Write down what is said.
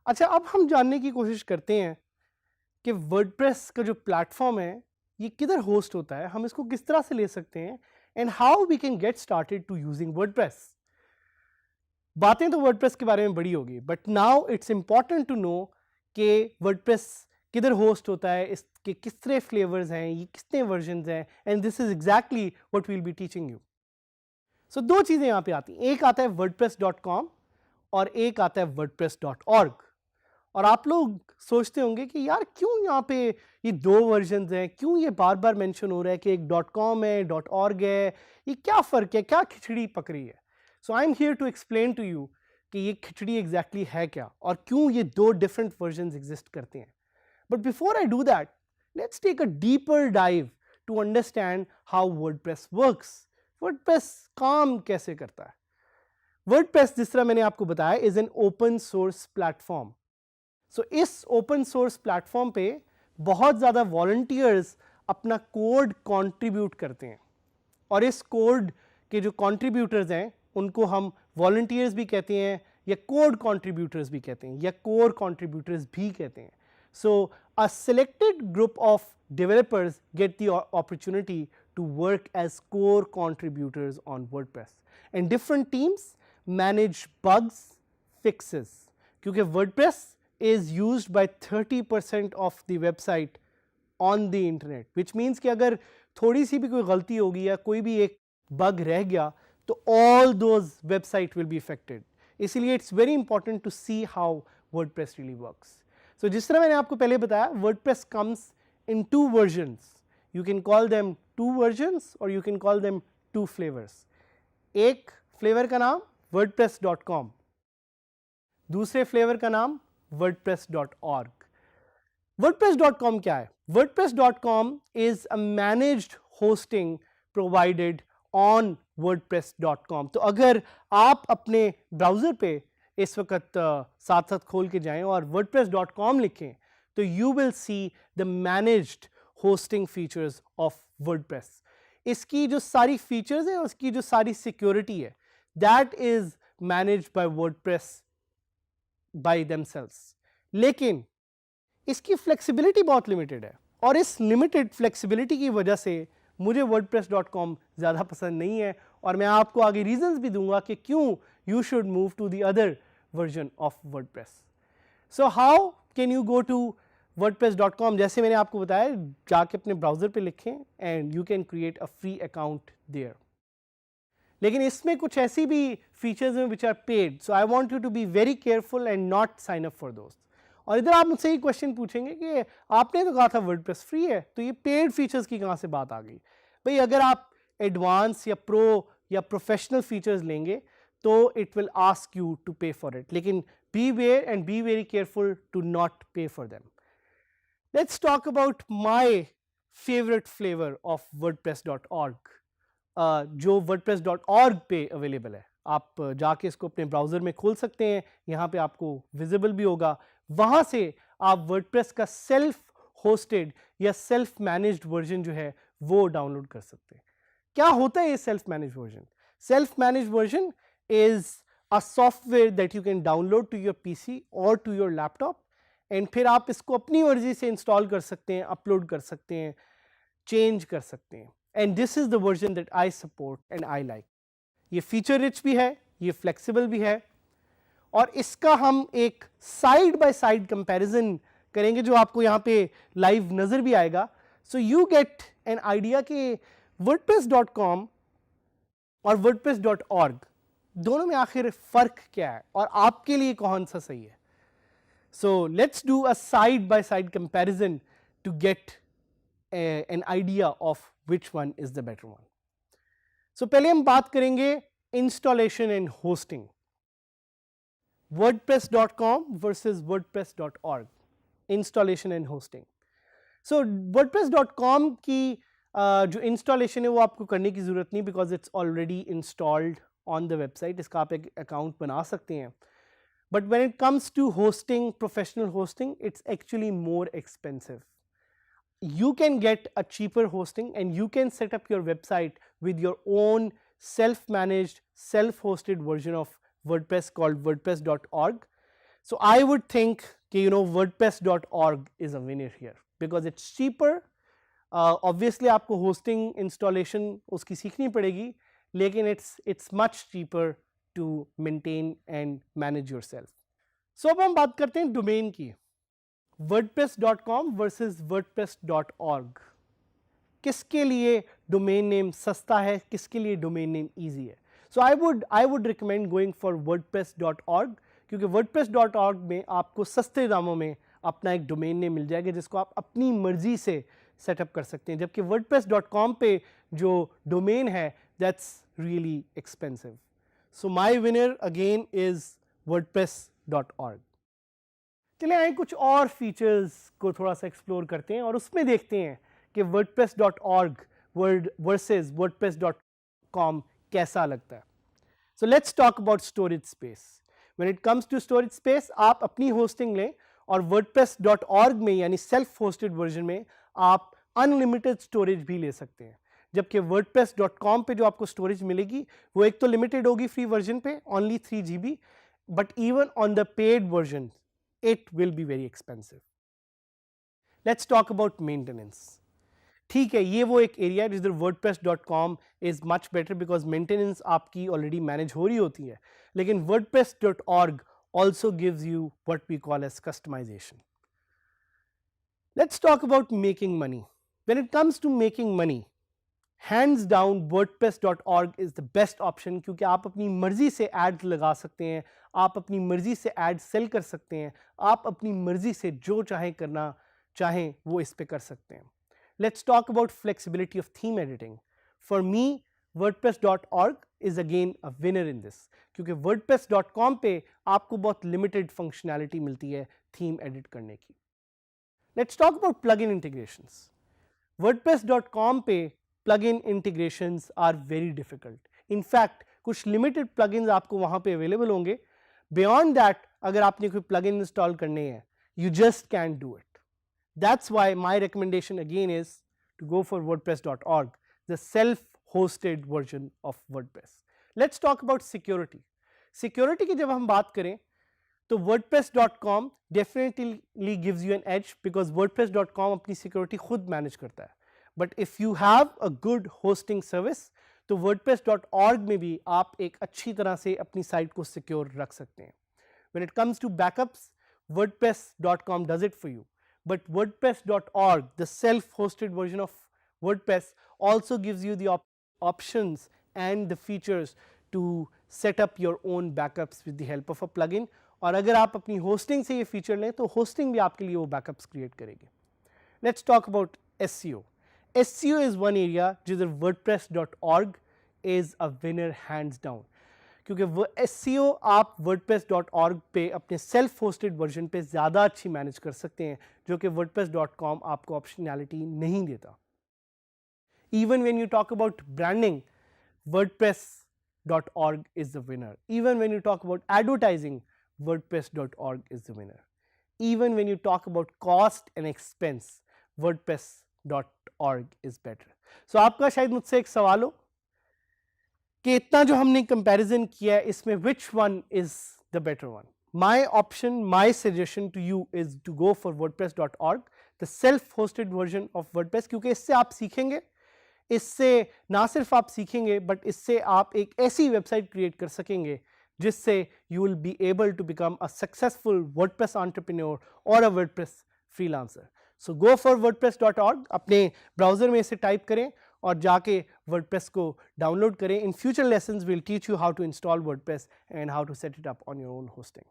अच्छा, अब हम जानने की कोशिश करते हैं कि वर्डप्रेस का जो प्लेटफॉर्म है ये किधर होस्ट होता है, हम इसको किस तरह से ले सकते हैं and how we can get started to using WordPress. बातें तो वर्डप्रेस के बारे में बड़ी होगी, but now it's important to know कि वर्डप्रेस किधर होस्ट होता है, इसके किस तरह फ्लेवर्स हैं, ये कितने वर्जन्स हैं, and this is exactly what we will be teaching you. So दो चीज़ें यहाँ पे आती हैं, एक आता है wordpress.com और एक आता है wordpress.org। और आप लोग सोचते होंगे कि यार क्यों यहाँ पे ये दो वर्जन्स हैं, क्यों ये बार बार मेंशन हो रहा है कि एक .com है, .org है, ये क्या फ़र्क है, क्या खिचड़ी पक रही है। So I am here to explain to you कि ये खिचड़ी एग्जैक्टली है क्या और क्यों ये दो डिफरेंट वर्जन्स एग्जिस्ट करते हैं। But before I do that, let's take a deeper dive to understand how WordPress works. WordPress काम कैसे करता है। वर्डप्रेस, जिस तरह मैंने आपको बताया, is an open source platform. So इस ओपन सोर्स प्लेटफॉर्म पे बहुत ज़्यादा वॉलंटियर्स अपना कोड कंट्रीब्यूट करते हैं और इस कोड के जो कंट्रीब्यूटर्स हैं उनको हम वॉलंटियर्स भी कहते हैं या कोड कंट्रीब्यूटर्स भी कहते हैं या कोर कंट्रीब्यूटर्स भी कहते हैं। सो अ selected group of developers get the opportunity to work as core contributors on WordPress, and different teams manage bugs, fixes, क्योंकि WordPress is used by 30% of the website on the internet, which means कि अगर थोड़ी सी भी कोई गलती होगी या कोई भी एक बग रह गया तो all those website will be affected। इसीलिए it's very important to see how WordPress really works। So जिस तरह मैंने आपको पहले बताया, WordPress comes in two versions। You can call them two versions or you can call them two flavors। एक flavour का नाम wordpress.com, दूसरे फ्लेवर का नाम wordpress.org। wordpress.com क्या है? wordpress.com is a managed hosting provided on wordpress.com। तो अगर आप अपने ब्राउज़र पे इस वक्त साथ साथ खोल के जाएं और wordpress.com लिखें तो you will see the managed hosting features of WordPress। इसकी जो सारी फीचर्स है, उसकी जो सारी सिक्योरिटी है, that is managed by WordPress by themselves। लेकिन इसकी फ्लेक्सिबिलिटी बहुत लिमिटेड है और इस लिमिटेड फ्लेक्सिबिलिटी की वजह से मुझे wordpress.com ज़्यादा पसंद नहीं है और मैं आपको आगे रीजंस भी दूंगा कि क्यों you should move to the other version of WordPress। So how can you go to wordpress.com? जैसे मैंने आपको बताया, जाके अपने ब्राउज़र पे लिखें and you can create a free account there. लेकिन इसमें कुछ ऐसी भी फीचर्स हैं which are paid, so I want you to be very careful and not sign up for दोस्त। और इधर आप मुझसे ये क्वेश्चन पूछेंगे कि आपने तो कहा था वर्डप्रेस फ्री है, तो ये पेड फीचर्स की कहाँ से बात आ गई? भाई अगर आप एडवांस या प्रो या प्रोफेशनल फीचर्स लेंगे तो it will ask you to pay for it, लेकिन be aware and be very careful to not pay for them. Let's talk about my favourite flavour of wordpress.org, जो wordpress.org पे available है। आप जाके इसको अपने ब्राउज़र में खोल सकते हैं, यहाँ पे आपको विजिबल भी होगा। वहाँ से आप वर्डप्रेस का सेल्फ होस्टेड या सेल्फ मैनेज्ड वर्जन जो है वो डाउनलोड कर सकते हैं। क्या होता है ये self managed version? Self managed version is a software that you can download to your PC और टू योर लैपटॉप एंड फिर आप इसको अपनी मर्जी से इंस्टॉल कर सकते हैं, अपलोड कर सकते हैं, चेंज कर सकते हैं। And this is the version that I support and I like. ये फीचर रिच भी है, ये फ्लेक्सिबल भी है और इसका हम एक साइड बाय साइड कंपैरिजन करेंगे जो आपको यहाँ पे लाइव नजर भी आएगा। So you get an idea कि wordpress.com और wordpress.org दोनों में आखिर फर्क क्या है और आपके लिए कौन सा सही है। So let's do a side by side comparison to get an idea of which one is the better one. So पहले हम बात करेंगे installation and hosting, wordpress.com versus wordpress.org, installation and hosting. So wordpress.com की जो installation है वो आपको करने की ज़रूरत नहीं, because it's already installed on the website. इसका आप एक अकाउंट बना सकते हैं. But when it comes to hosting, professional hosting, it's actually more expensive. You can get a cheaper hosting and you can set up your website with your own self-managed, self-hosted version of WordPress called WordPress.org. So I would think WordPress.org is a winner here because it's cheaper. Obviously आपको hosting installation उसकी सीखनी पड़ेगी, लेकिन it's much cheaper to maintain and manage yourself. So अब हम बात करते हैं domain की. WordPress.com versus WordPress.org. किसके लिए डोमेन नेम सस्ता है, किसके लिए डोमेन नेम इजी है? So I would recommend going for WordPress.org, क्योंकि WordPress.org में आपको सस्ते दामों में अपना एक डोमेन नेम मिल जाएगा जिसको आप अपनी मर्जी से सेटअप कर सकते हैं, जबकि WordPress.com पे जो डोमेन है that's really expensive. So my winner again is WordPress.org. चलिए आए कुछ और फीचर्स को थोड़ा सा एक्सप्लोर करते हैं और उसमें देखते हैं कि WordPress.org वर्सेस WordPress.com कैसा लगता है. So let's talk about storage space. When it comes to storage space, आप अपनी होस्टिंग लें और WordPress.org में यानी सेल्फ होस्टेड वर्जन में आप अनलिमिटेड स्टोरेज भी ले सकते हैं, जबकि WordPress.com पे जो आपको स्टोरेज मिलेगी वो एक तो लिमिटेड होगी फ्री वर्जन पे, only 3 GB, but even on the paid version it will be very expensive. Let's talk about maintenance. ठीक है, ये वो एक एरिया है जिधर WordPress.com is much better because maintenance आपकी already manage हो रही होती है, लेकिन WordPress.org also gives you what we call as customization. Let's talk about making money. When it comes to making money, hands down WordPress.org is the best option, क्योंकि आप अपनी मर्जी से एड लगा सकते हैं, आप अपनी मर्जी से एड सेल कर सकते हैं, आप अपनी मर्जी से जो चाहे करना चाहें वो इस पे कर सकते हैं. Let's talk about flexibility of theme editing. For me, WordPress.org is again a winner in this, क्योंकि WordPress.com पे आपको बहुत लिमिटेड फंक्शनैलिटी मिलती है थीम एडिट करने की. Let's talk about plugin integrations. WordPress.com पे plugin integrations are very difficult. In fact, कुछ limited plugins आपको वहाँ पे available होंगे. Beyond that, अगर आपने कोई plugin install करने हैं, you just can't do it. That's why my recommendation again is to go for WordPress.org, the self-hosted version of WordPress. Let's talk about security. Security की जब हम बात करें तो WordPress.com definitely gives you an edge because WordPress.com अपनी security खुद manage करता है. But if you have a good hosting service, तो WordPress.org में भी आप एक अच्छी तरह से अपनी साइट को सिक्योर रख सकते हैं. When it comes to backups, WordPress.com does it for you. But WordPress.org, the self-hosted version of WordPress, also gives you the options and the features to set up your own backups with the help of a plugin. और अगर आप अपनी hosting से ये feature लें तो hosting भी आपके लिए वो बैकअप्स क्रिएट करेगी. Let's talk about SEO. SEO is one area जिधर WordPress.org is a winner hands down, क्योंकि वो SEO आप WordPress.org पे अपने सेल्फ होस्टेड वर्जन पे ज़्यादा अच्छी मैनेज कर सकते हैं, जो कि WordPress.com आपको ऑप्शनैलिटी नहीं देता. Even when you talk about branding, WordPress.org is the winner. Even when you talk about advertising, WordPress.org is the winner. Even when you talk about cost and expense, WordPress.org is better. So आपका शायद मुझसे एक सवाल हो कि इतना जो हमने कंपैरिजन किया है इसमें which one is the better one? My option, my suggestion to you is to go for WordPress.org, the self-hosted version of WordPress, क्योंकि इससे आप सीखेंगे, इससे ना सिर्फ आप सीखेंगे बट इससे आप एक ऐसी वेबसाइट क्रिएट कर सकेंगे जिससे you will be able to become a successful WordPress entrepreneur or a WordPress freelancer. So go for WordPress.org, अपने ब्राउज़र में इसे टाइप करें और जाके WordPress को डाउनलोड करें. In future lessons we'll teach you how to install WordPress and how to set it up on your own hosting.